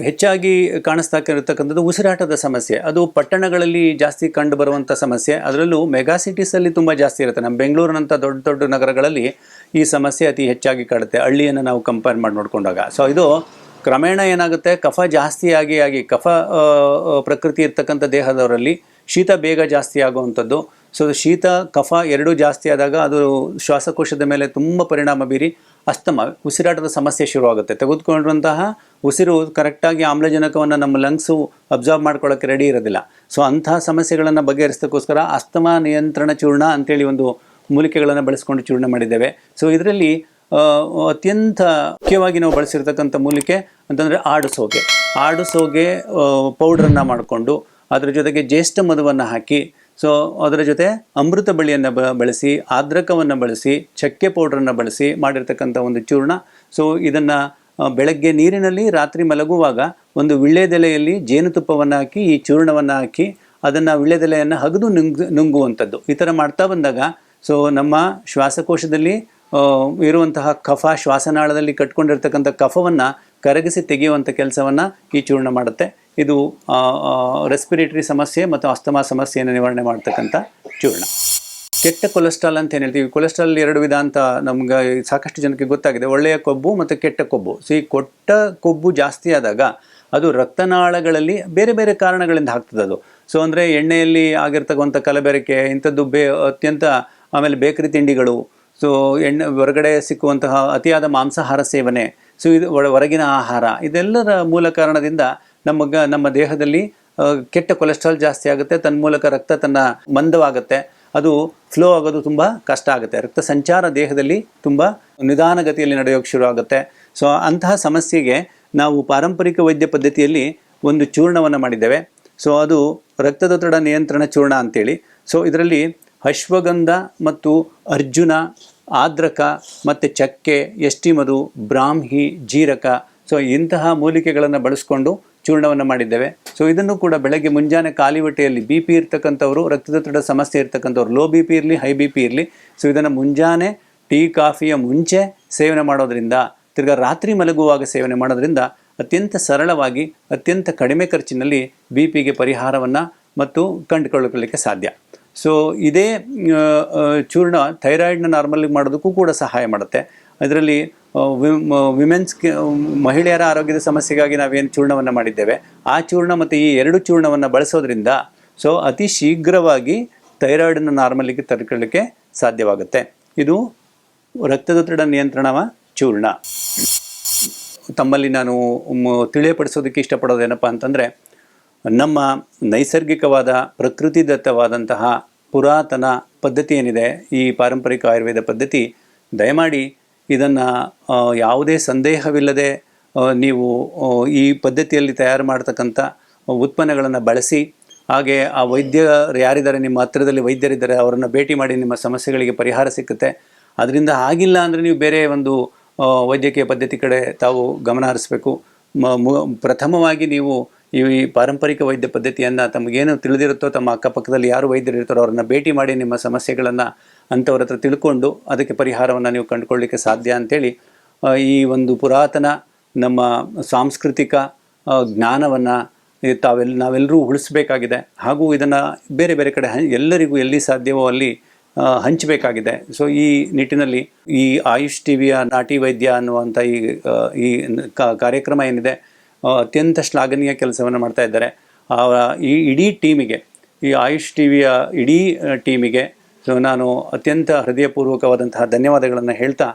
ಹೆಚ್ಚಾಗಿ ಕಾಣಿಸ್ತಾಕಿರತಕ್ಕಂಥದ್ದು ಉಸಿರಾಟದ ಸಮಸ್ಯೆ. ಅದು ಪಟ್ಟಣಗಳಲ್ಲಿ ಜಾಸ್ತಿ ಕಂಡು ಬರುವಂಥ ಸಮಸ್ಯೆ. ಅದರಲ್ಲೂ ಮೆಗಾ ಸಿಟೀಸಲ್ಲಿ ತುಂಬ ಜಾಸ್ತಿ ಇರುತ್ತೆ. ನಮ್ಮ ಬೆಂಗಳೂರಿನಂಥ ದೊಡ್ಡ ದೊಡ್ಡ ನಗರಗಳಲ್ಲಿ ಈ ಸಮಸ್ಯೆ ಅತಿ ಹೆಚ್ಚಾಗಿ ಕಾಡುತ್ತೆ, ಹಳ್ಳಿಯನ್ನು ನಾವು ಕಂಪೇರ್ ಮಾಡಿ ನೋಡಿಕೊಂಡಾಗ. ಸೊ ಇದು ಕ್ರಮೇಣ ಏನಾಗುತ್ತೆ, ಕಫ ಜಾಸ್ತಿ ಆಗಿ ಕಫ ಪ್ರಕೃತಿ ಇರ್ತಕ್ಕಂಥ ದೇಹದವರಲ್ಲಿ ಶೀತ ಬೇಗ ಜಾಸ್ತಿ ಆಗುವಂಥದ್ದು. ಸೊ ಶೀತ ಕಫ ಎರಡೂ ಜಾಸ್ತಿ ಆದಾಗ ಅದು ಶ್ವಾಸಕೋಶದ ಮೇಲೆ ತುಂಬ ಪರಿಣಾಮ ಬೀರಿ ಅಸ್ತಮ, ಉಸಿರಾಟದ ಸಮಸ್ಯೆ ಶುರುವಾಗುತ್ತೆ. ತೆಗೆದುಕೊಂಡಿರುವಂತಹ ಉಸಿರು ಕರೆಕ್ಟಾಗಿ ಆಮ್ಲಜನಕವನ್ನು ನಮ್ಮ ಲಂಗ್ಸು ಅಬ್ಸಾರ್ಬ್ ಮಾಡ್ಕೊಳ್ಳೋಕ್ಕೆ ರೆಡಿ ಇರೋದಿಲ್ಲ. ಸೊ ಅಂತಹ ಸಮಸ್ಯೆಗಳನ್ನು ಬಗೆಹರಿಸೋಕ್ಕೋಸ್ಕರ ಅಸ್ತಮ ನಿಯಂತ್ರಣ ಚೂರ್ಣ ಅಂತೇಳಿ ಒಂದು ಮೂಲಿಕೆಗಳನ್ನು ಬಳಸ್ಕೊಂಡು ಚೂರ್ಣ ಮಾಡಿದ್ದೇವೆ. ಸೊ ಇದರಲ್ಲಿ ಅತ್ಯಂತ ಮುಖ್ಯವಾಗಿ ನಾವು ಬಳಸಿರ್ತಕ್ಕಂಥ ಮೂಲಿಕೆ ಅಂತಂದರೆ ಆಡು ಸೋಗೆ ಪೌಡ್ರನ್ನು ಮಾಡಿಕೊಂಡು ಅದರ ಜೊತೆಗೆ ಜ್ಯೇಷ್ಠ ಮಧುವನ್ನು ಹಾಕಿ, ಸೊ ಅದರ ಜೊತೆ ಅಮೃತ ಬಳ್ಳಿಯನ್ನು ಬಳಸಿ, ಆರ್ದ್ರಕವನ್ನು ಬಳಸಿ, ಚಕ್ಕೆ ಪೌಡ್ರನ್ನು ಬಳಸಿ ಮಾಡಿರ್ತಕ್ಕಂಥ ಒಂದು ಚೂರ್ಣ. ಸೊ ಇದನ್ನು ಬೆಳಗ್ಗೆ ನೀರಿನಲ್ಲಿ ರಾತ್ರಿ ಮಲಗುವಾಗ ಒಂದು ವಿಳ್ಳೆದೆಲೆಯಲ್ಲಿ ಜೇನುತುಪ್ಪವನ್ನು ಹಾಕಿ ಈ ಚೂರ್ಣವನ್ನು ಹಾಕಿ ಅದನ್ನು ವಿಳ್ಳೆದೆಲೆಯನ್ನು ಹಗದು ನುಂಗುವಂಥದ್ದು. ಈ ಥರ ಮಾಡ್ತಾ ಬಂದಾಗ ಸೊ ನಮ್ಮ ಶ್ವಾಸಕೋಶದಲ್ಲಿ ಇರುವಂತಹ ಕಫ, ಶ್ವಾಸನಾಳದಲ್ಲಿ ಕಟ್ಕೊಂಡಿರ್ತಕ್ಕಂಥ ಕಫವನ್ನು ಕರಗಿಸಿ ತೆಗೆಯುವಂಥ ಕೆಲಸವನ್ನು ಈ ಚೂರ್ಣ ಮಾಡುತ್ತೆ. ಇದು ರೆಸ್ಪಿರೇಟರಿ ಸಮಸ್ಯೆ ಮತ್ತು ಅಸ್ತಮಾ ಸಮಸ್ಯೆಯನ್ನು ನಿವಾರಣೆ ಮಾಡ್ತಕ್ಕಂಥ ಚೂರ್ಣ. ಕೆಟ್ಟ ಕೊಲೆಸ್ಟ್ರಾಲ್ ಅಂತ ಏನು ಹೇಳ್ತೀವಿ, ಕೊಲೆಸ್ಟ್ರಾಲ್ ಎರಡು ವಿಧ ಅಂತ ನಮ್ಗೆ ಸಾಕಷ್ಟು ಜನಕ್ಕೆ ಗೊತ್ತಾಗಿದೆ, ಒಳ್ಳೆಯ ಕೊಬ್ಬು ಮತ್ತು ಕೆಟ್ಟ ಕೊಬ್ಬು. ಸೊ ಈ ಕೆಟ್ಟ ಕೊಬ್ಬು ಜಾಸ್ತಿ ಆದಾಗ ಅದು ರಕ್ತನಾಳಗಳಲ್ಲಿ ಬೇರೆ ಬೇರೆ ಕಾರಣಗಳಿಂದ ಆಗ್ತದೆ ಅದು. ಸೊ ಅಂದರೆ ಎಣ್ಣೆಯಲ್ಲಿ ಆಗಿರ್ತಕ್ಕಂಥ ಕಲಬೆರಕೆ ಇಂಥದ್ದು ಅತ್ಯಂತ, ಆಮೇಲೆ ಬೇಕರಿ ತಿಂಡಿಗಳು, ಸೊ ಹೊರಗಡೆ ಸಿಕ್ಕುವಂತಹ ಅತಿಯಾದ ಮಾಂಸಾಹಾರ ಸೇವನೆ, ಸೊ ಇದು ಹೊರಗಿನ ಆಹಾರ, ಇದೆಲ್ಲರ ಮೂಲ ಕಾರಣದಿಂದ ನಮ್ಮ ದೇಹದಲ್ಲಿ ಕೆಟ್ಟ ಕೊಲೆಸ್ಟ್ರಾಲ್ ಜಾಸ್ತಿ ಆಗುತ್ತೆ. ತನ್ಮೂಲಕ ರಕ್ತ ಮಂದವಾಗುತ್ತೆ, ಅದು ಫ್ಲೋ ಆಗೋದು ತುಂಬ ಕಷ್ಟ ಆಗುತ್ತೆ. ರಕ್ತ ಸಂಚಾರ ದೇಹದಲ್ಲಿ ತುಂಬ ನಿಧಾನಗತಿಯಲ್ಲಿ ನಡೆಯೋಕ್ಕೆ ಶುರು ಆಗುತ್ತೆ. ಸೊ ಅಂತಹ ಸಮಸ್ಯೆಗೆ ನಾವು ಪಾರಂಪರಿಕ ವೈದ್ಯ ಪದ್ಧತಿಯಲ್ಲಿ ಒಂದು ಚೂರ್ಣವನ್ನು ಮಾಡಿದ್ದೇವೆ. ಸೊ ಅದು ರಕ್ತದೊತ್ತಡ ನಿಯಂತ್ರಣ ಚೂರ್ಣ ಅಂತೇಳಿ. ಸೊ ಇದರಲ್ಲಿ ಅಶ್ವಗಂಧ ಮತ್ತು ಅರ್ಜುನ, ಆರ್ದ್ರಕ ಮತ್ತು ಚಕ್ಕೆ, ಎಷ್ಟಿ ಮಧು, ಬ್ರಾಹ್ಮಿ, ಜೀರಕ, ಸೊ ಇಂತಹ ಮೂಲಿಕೆಗಳನ್ನು ಬಳಸ್ಕೊಂಡು ಚೂರ್ಣವನ್ನು ಮಾಡಿದ್ದೇವೆ. ಸೊ ಇದನ್ನು ಕೂಡ ಬೆಳಗ್ಗೆ ಮುಂಜಾನೆ ಖಾಲಿ ಹೊಟ್ಟೆಯಲ್ಲಿ BP ಇರ್ತಕ್ಕಂಥವ್ರು, ರಕ್ತದೊತ್ತಡ ಸಮಸ್ಯೆ ಇರ್ತಕ್ಕಂಥವ್ರು, ಲೋ BP ಇರಲಿ ಹೈ BP ಇರಲಿ, ಸೊ ಇದನ್ನು ಮುಂಜಾನೆ ಟೀ ಕಾಫಿಯ ಮುಂಚೆ ಸೇವನೆ ಮಾಡೋದ್ರಿಂದ, ತಿರ್ಗಾ ರಾತ್ರಿ ಮಲಗುವಾಗ ಸೇವನೆ ಮಾಡೋದ್ರಿಂದ ಅತ್ಯಂತ ಸರಳವಾಗಿ ಅತ್ಯಂತ ಕಡಿಮೆ ಖರ್ಚಿನಲ್ಲಿ BPಗೆ ಪರಿಹಾರವನ್ನು ಮತ್ತು ಕಂಡುಕೊಳ್ಳಲಿಕ್ಕೆ ಸಾಧ್ಯ. ಸೊ ಇದೇ ಚೂರ್ಣ ಥೈರಾಯ್ಡ್ನ ನಾರ್ಮಲ್ ಮಾಡೋದಕ್ಕೂ ಕೂಡ ಸಹಾಯ ಮಾಡುತ್ತೆ. ಇದರಲ್ಲಿ ಮಹಿಳೆಯರ ಆರೋಗ್ಯದ ಸಮಸ್ಯೆಗಾಗಿ ನಾವೇನು ಚೂರ್ಣವನ್ನು ಮಾಡಿದ್ದೇವೆ, ಆ ಚೂರ್ಣ ಮತ್ತು ಈ ಎರಡು ಚೂರ್ಣವನ್ನು ಬಳಸೋದ್ರಿಂದ ಸೊ ಅತಿ ಶೀಘ್ರವಾಗಿ ಥೈರಾಯ್ಡನ್ನು ನಾರ್ಮಲಿಗೆ ತರ್ಕೊಳ್ಳಿಕ್ಕೆ ಸಾಧ್ಯವಾಗುತ್ತೆ. ಇದು ರಕ್ತದೊತ್ತಡ ನಿಯಂತ್ರಣವ ಚೂರ್ಣ. ತಮ್ಮಲ್ಲಿ ನಾನು ತಿಳಿಯಪಡಿಸೋದಕ್ಕೆ ಇಷ್ಟಪಡೋದೇನಪ್ಪ ಅಂತಂದರೆ, ನಮ್ಮ ನೈಸರ್ಗಿಕವಾದ ಪ್ರಕೃತಿದತ್ತವಾದಂತಹ ಪುರಾತನ ಪದ್ಧತಿ ಏನಿದೆ, ಈ ಪಾರಂಪರಿಕ ಆಯುರ್ವೇದ ಪದ್ಧತಿ, ದಯಮಾಡಿ ಇದನ್ನು ಯಾವುದೇ ಸಂದೇಹವಿಲ್ಲದೆ ನೀವು ಈ ಪದ್ಧತಿಯಲ್ಲಿ ತಯಾರು ಮಾಡ್ತಕ್ಕಂಥ ಉತ್ಪನ್ನಗಳನ್ನು ಬಳಸಿ, ಹಾಗೆ ಆ ವೈದ್ಯರು ಯಾರಿದ್ದಾರೆ, ನಿಮ್ಮ ಹತ್ತಿರದಲ್ಲಿ ವೈದ್ಯರಿದ್ದಾರೆ, ಅವರನ್ನು ಭೇಟಿ ಮಾಡಿ ನಿಮ್ಮ ಸಮಸ್ಯೆಗಳಿಗೆ ಪರಿಹಾರ ಸಿಕ್ಕುತ್ತೆ. ಅದರಿಂದ ಆಗಿಲ್ಲ ಅಂದರೆ ನೀವು ಬೇರೆ ಒಂದು ವೈದ್ಯಕೀಯ ಪದ್ಧತಿ ಕಡೆ ತಾವು ಗಮನ ಹರಿಸಬೇಕು. ಪ್ರಥಮವಾಗಿ ನೀವು ಈ ಪಾರಂಪರಿಕ ವೈದ್ಯ ಪದ್ಧತಿಯನ್ನು ತಮಗೇನು ತಿಳಿದಿರುತ್ತೋ, ತಮ್ಮ ಅಕ್ಕಪಕ್ಕದಲ್ಲಿ ಯಾರು ವೈದ್ಯರು ಇರ್ತಾರೋ ಅವರನ್ನು ಭೇಟಿ ಮಾಡಿ ನಿಮ್ಮ ಸಮಸ್ಯೆಗಳನ್ನು ಅಂಥವ್ರ ಹತ್ರ ತಿಳ್ಕೊಂಡು ಅದಕ್ಕೆ ಪರಿಹಾರವನ್ನು ನೀವು ಕಂಡುಕೊಳ್ಳಲಿಕ್ಕೆ ಸಾಧ್ಯ ಅಂಥೇಳಿ ಈ ಪುರಾತನ ನಮ್ಮ ಸಾಂಸ್ಕೃತಿಕ ಜ್ಞಾನವನ್ನು ನಾವೆಲ್ಲರೂ ಉಳಿಸಬೇಕಾಗಿದೆ. ಹಾಗೂ ಇದನ್ನು ಬೇರೆ ಬೇರೆ ಕಡೆ ಎಲ್ಲರಿಗೂ ಎಲ್ಲಿ ಸಾಧ್ಯವೋ ಅಲ್ಲಿ ಹಂಚಬೇಕಾಗಿದೆ. ಸೊ ಈ ನಿಟ್ಟಿನಲ್ಲಿ ಈ ಆಯುಷ್ ಟಿವಿಯ ನಾಟಿ ವೈದ್ಯ ಅನ್ನುವಂಥ ಈ ಕಾರ್ಯಕ್ರಮ ಏನಿದೆ, ಅತ್ಯಂತ ಶ್ಲಾಘನೀಯ ಕೆಲಸವನ್ನು ಮಾಡ್ತಾ ಇದ್ದಾರೆ. ಈ ಇಡೀ ಟೀಮಿಗೆ, ಈ ಆಯುಷ್ ಟಿವಿಯ ಇಡೀ ಟೀಮಿಗೆ ಸೊ ನಾನು ಅತ್ಯಂತ ಹೃದಯಪೂರ್ವಕವಾದಂತಹ ಧನ್ಯವಾದಗಳನ್ನು ಹೇಳ್ತಾ